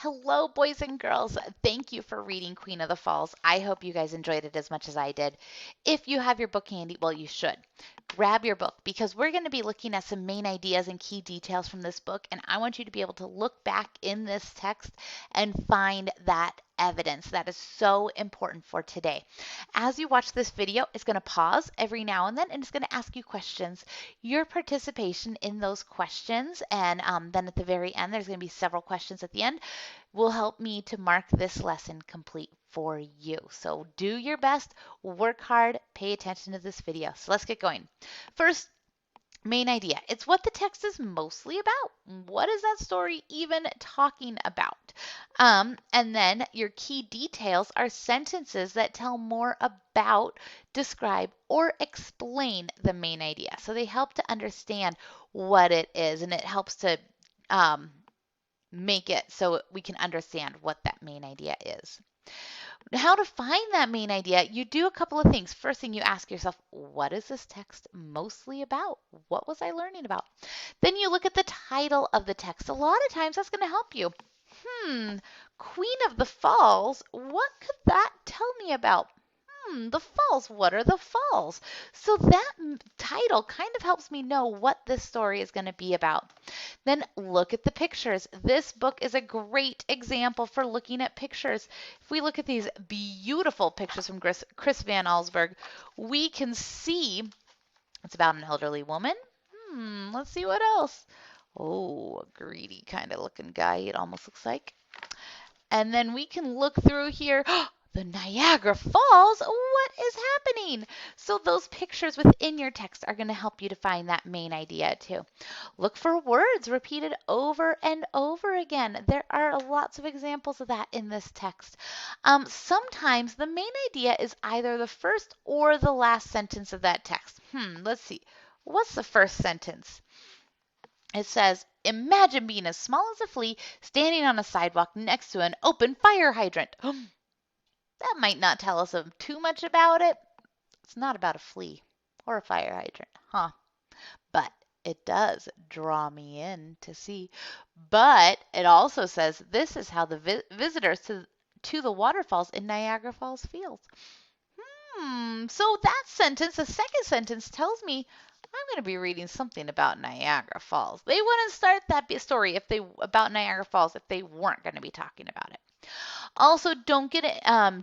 Hello, boys and girls. Thank you for reading Queen of the Falls. I hope you guys enjoyed it as much as I did. If you have your book handy, well, you should. Grab your book because we're going to be looking at some main ideas and key details from this book, and I want you to be able to look back in this text and find that evidence that is so important for today. As you watch this video, it's going to pause every now and then and it's going to ask you questions. Your participation in those questions, and then at the very end, there's going to be several questions at the end, will help me to mark this lesson complete for you. So do your best, work hard, pay attention to this video. So let's get going. First, main idea. It's what the text is mostly about. What is that story even talking about? And then your key details are sentences that tell more about, describe, or explain the main idea. So they help to understand what it is, and it helps to um, make it so we can understand what that main idea is. How to find that main idea, you do a couple of things. First thing, you ask yourself, what is this text mostly about? What was I learning about? Then you look at the title of the text. A lot of times that's going to help you. Queen of the Falls, what could that tell me about? The falls. What are the falls? So that title kind of helps me know what this story is going to be about. Then look at the pictures. This book is a great example for looking at pictures. If we look at these beautiful pictures from Chris Van Allsburg, we can see it's about an elderly woman. Let's see what else. Oh, a greedy kind of looking guy, it almost looks like. And then we can look through here. The Niagara Falls, what is happening? So those pictures within your text are going to help you to find that main idea too. Look for words repeated over and over again. There are lots of examples of that in this text. Sometimes the main idea is either the first or the last sentence of that text. Let's see. What's the first sentence? It says, imagine being as small as a flea standing on a sidewalk next to an open fire hydrant. That might not tell us too much about it. It's not about a flea or a fire hydrant, huh? But it does draw me in to see. But it also says this is how the visitors to the waterfalls in Niagara Falls feels. So that sentence, the second sentence, tells me I'm going to be reading something about Niagara Falls. They wouldn't start that story about Niagara Falls if they weren't going to be talking about it. Also, don't get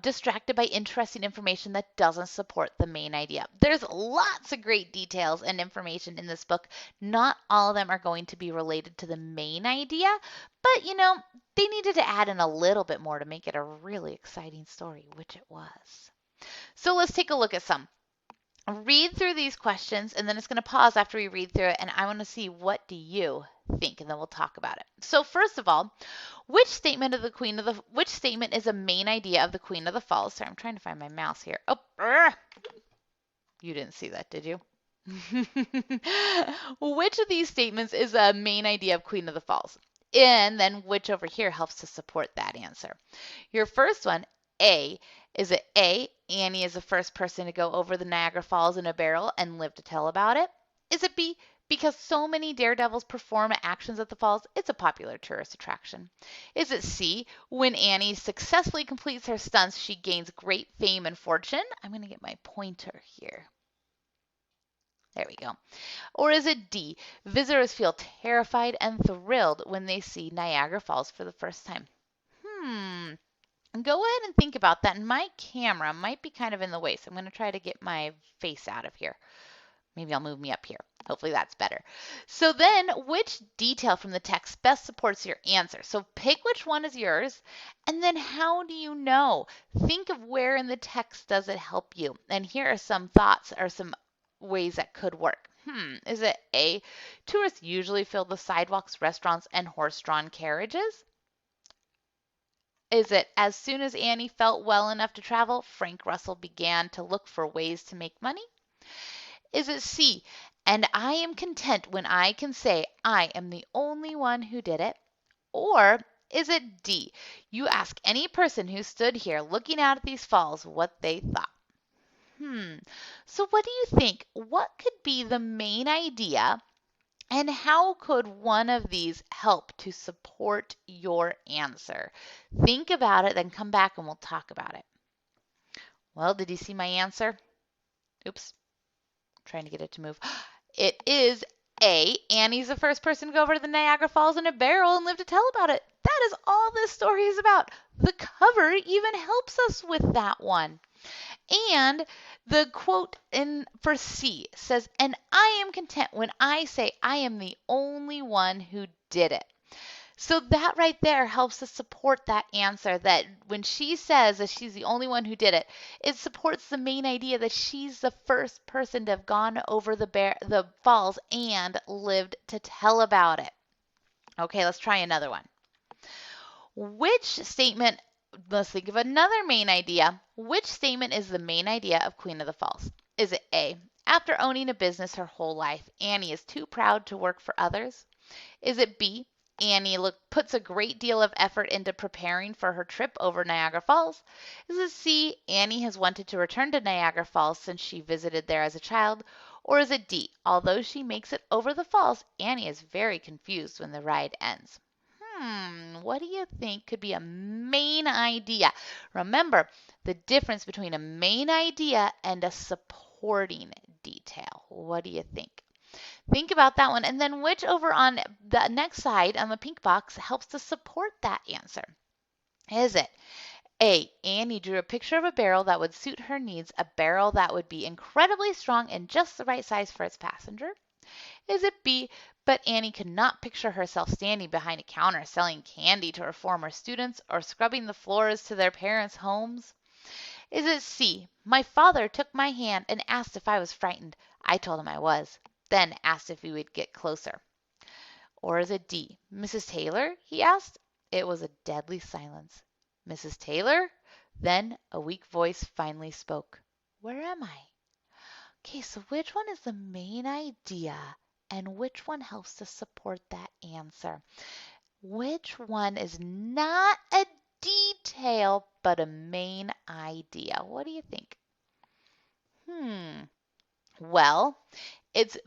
distracted by interesting information that doesn't support the main idea. There's lots of great details and information in this book. Not all of them are going to be related to the main idea, but they needed to add in a little bit more to make it a really exciting story, which it was. So let's take a look at some. Read through these questions, and then it's going to pause after we read through it, and I want to see what do you think, and then we'll talk about it. So first of all, which statement is a main idea of the Queen of the Falls? Sorry, I'm trying to find my mouse here. Oh, you didn't see that, did you? Which of these statements is a main idea of Queen of the Falls? And then which over here helps to support that answer? Your first one, A. Is it A, Annie is the first person to go over the Niagara Falls in a barrel and live to tell about it? Is it B, because so many daredevils perform actions at the falls, it's a popular tourist attraction? Is it C, when Annie successfully completes her stunts, she gains great fame and fortune? I'm going to get my pointer here. There we go. Or is it D, visitors feel terrified and thrilled when they see Niagara Falls for the first time? Go ahead and think about that. And my camera might be kind of in the way, so I'm going to try to get my face out of here. Maybe I'll move me up here. Hopefully that's better. So then, which detail from the text best supports your answer? So pick which one is yours, and then how do you know? Think of where in the text does it help you? And here are some thoughts or some ways that could work. Is it A, tourists usually fill the sidewalks, restaurants, and horse-drawn carriages? Is it as soon as Annie felt well enough to travel, Frank Russell began to look for ways to make money? Is it C, and I am content when I can say I am the only one who did it? Or is it D, you ask any person who stood here looking out at these falls what they thought? So what do you think? What could be the main idea And how could one of these help to support your answer? Think about it, then come back and we'll talk about it. Well, did you see my answer? Oops, trying to get it to move. It is A. Annie's the first person to go over to the Niagara Falls in a barrel and live to tell about it. That is all this story is about. The cover even helps us with that one. And the quote in for C says, "And I am content when I say I am the only one who did it." So that right there helps us support that answer, that when she says that she's the only one who did it, it supports the main idea that she's the first person to have gone over the falls and lived to tell about it. Okay, let's try another one. Which statement, let's think of another main idea. Which statement is the main idea of Queen of the Falls? Is it A, after owning a business her whole life, Annie is too proud to work for others? Is it B, Annie puts a great deal of effort into preparing for her trip over Niagara Falls? Is it C, Annie has wanted to return to Niagara Falls since she visited there as a child? Or is it D, although she makes it over the falls, Annie is very confused when the ride ends? What do you think could be a main idea? Remember the difference between a main idea and a supporting detail. What do you think? Think about that one. And then which over on the next side on the pink box helps to support that answer? Is it A, Annie drew a picture of a barrel that would suit her needs, a barrel that would be incredibly strong and just the right size for its passenger? Is it B, but Annie could not picture herself standing behind a counter selling candy to her former students or scrubbing the floors to their parents' homes? Is it C, my father took my hand and asked if I was frightened. I told him I was, then asked if we would get closer. Or is it D, Mrs. Taylor? He asked. It was a deadly silence. Mrs. Taylor? Then a weak voice finally spoke. Where am I? Okay, so which one is the main idea and which one helps to support that answer? Which one is not a detail but a main idea? What do you think? Well, it's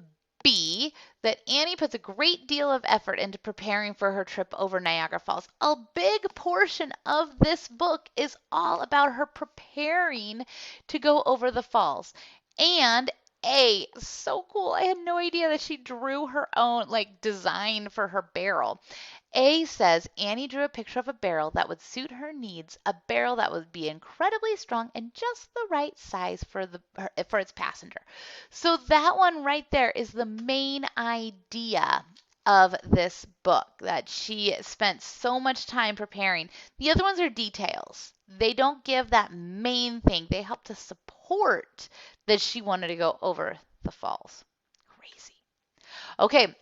B, that Annie puts a great deal of effort into preparing for her trip over Niagara Falls. A big portion of this book is all about her preparing to go over the falls. And A, so cool. I had no idea that she drew her own design for her barrel. A says Annie drew a picture of a barrel that would suit her needs, a barrel that would be incredibly strong and just the right size for its passenger. So that one right there is the main idea of this book, that she spent so much time preparing. The other ones are details. They don't give that main thing. They help to support that she wanted to go over the falls. Crazy. Okay,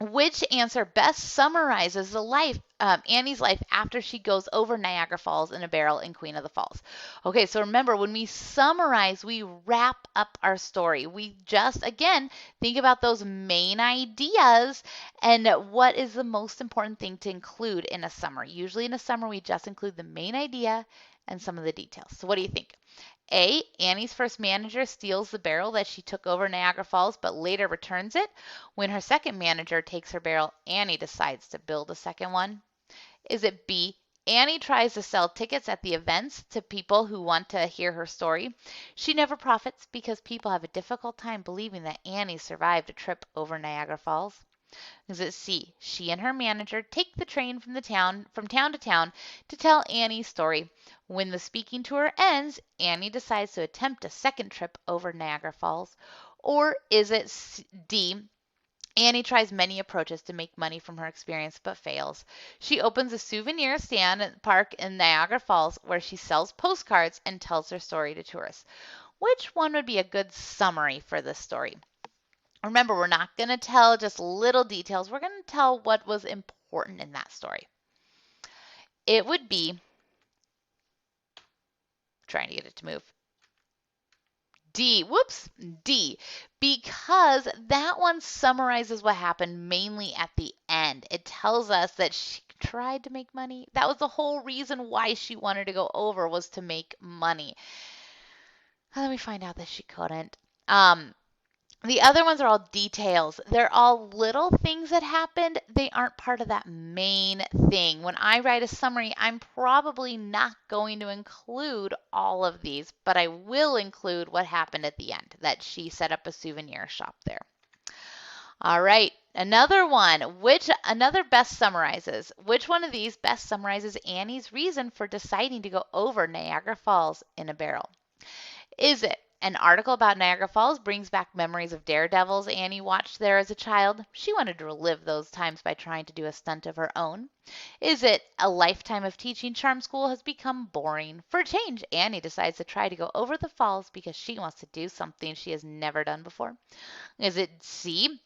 which answer best summarizes Annie's life after she goes over Niagara Falls in a barrel in Queen of the Falls? Okay, so remember, when we summarize, we wrap up our story. We just, again, think about those main ideas and what is the most important thing to include in a summary. Usually in a summary, we just include the main idea and some of the details. So what do you think? A, Annie's first manager steals the barrel that she took over Niagara Falls but later returns it. When her second manager takes her barrel, Annie decides to build a second one. Is it B, Annie tries to sell tickets at the events to people who want to hear her story. She never profits because people have a difficult time believing that Annie survived a trip over Niagara Falls. Is it C, she and her manager take the train from town to town to tell Annie's story. When the speaking tour ends, Annie decides to attempt a second trip over Niagara Falls. Or is it D, Annie tries many approaches to make money from her experience but fails. She opens a souvenir stand at the park in Niagara Falls where she sells postcards and tells her story to tourists. Which one would be a good summary for this story? Remember, we're not going to tell just little details. We're going to tell what was important in that story. It would be, trying to get it to move, D. Whoops, D. Because that one summarizes what happened mainly at the end. It tells us that she tried to make money. That was the whole reason why she wanted to go over, was to make money. Let me find out that she couldn't. The other ones are all details. They're all little things that happened. They aren't part of that main thing. When I write a summary, I'm probably not going to include all of these, but I will include what happened at the end, that she set up a souvenir shop there. All right, another one. Another best summarizes? Which one of these best summarizes Annie's reason for deciding to go over Niagara Falls in a barrel? Is it an article about Niagara Falls brings back memories of daredevils Annie watched there as a child? She wanted to relive those times by trying to do a stunt of her own. Is it a lifetime of teaching charm school has become boring? For a change, Annie decides to try to go over the falls because she wants to do something she has never done before. Is it C?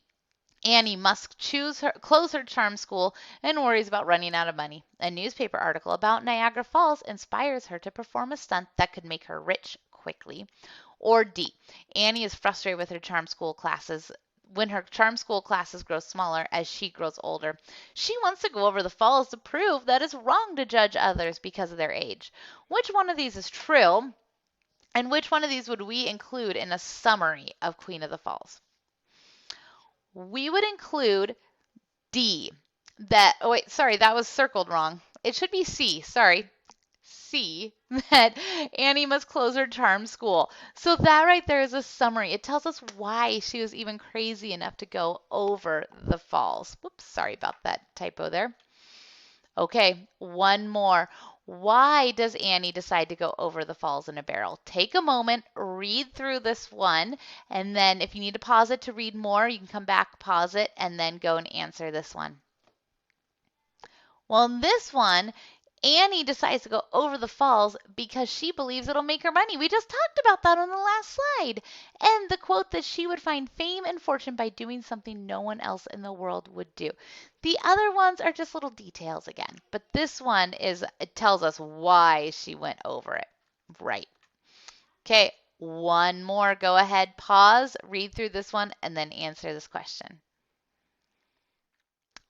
Annie must close her charm school and worries about running out of money. A newspaper article about Niagara Falls inspires her to perform a stunt that could make her rich quickly. Or D. Annie is frustrated with her charm school classes. When her charm school classes grow smaller as she grows older, she wants to go over the falls to prove that it's wrong to judge others because of their age. Which one of these is true? And which one of these would we include in a summary of Queen of the Falls? We would include D. Oh wait, sorry, that was circled wrong. It should be C, sorry. C, that Annie must close her charm school. So that right there is a summary. It tells us why she was even crazy enough to go over the falls. Whoops, sorry about that typo there. Okay, one more. Why does Annie decide to go over the falls in a barrel? Take a moment, read through this one, and then if you need to pause it to read more, you can come back, pause it, and then go and answer this one. Well, in this one, Annie decides to go over the falls because she believes it'll make her money. We just talked about that on the last slide. And the quote that she would find fame and fortune by doing something no one else in the world would do. The other ones are just little details again, but this one it tells us why she went over it. Right. Okay, one more. Go ahead, pause, read through this one, and then answer this question.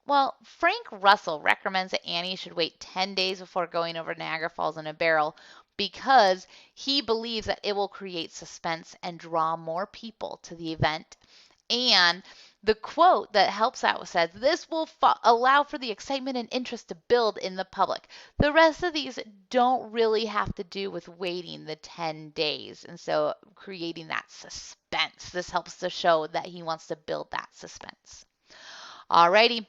Well, Frank Russell recommends that Annie should wait 10 days before going over Niagara Falls in a barrel because he believes that it will create suspense and draw more people to the event. And the quote that helps out says, "This will allow for the excitement and interest to build in the public." The rest of these don't really have to do with waiting the 10 days. And so creating that suspense. This helps to show that he wants to build that suspense. Alrighty.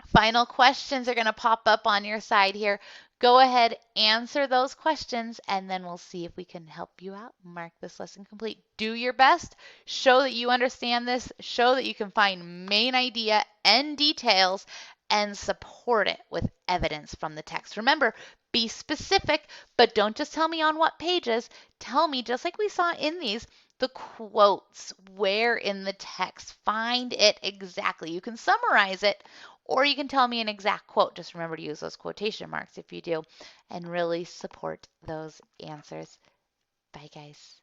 Final questions are going to pop up on your side here. Go ahead, answer those questions, and then we'll see if we can help you out. Mark this lesson complete. Do your best. Show that you understand this. Show that you can find main idea and details and support it with evidence from the text. Remember, be specific, but don't just tell me on what pages. Tell me, just like we saw in these, the quotes, where in the text. Find it exactly. You can summarize it, or you can tell me an exact quote. Just remember to use those quotation marks if you do, and really support those answers. Bye, guys.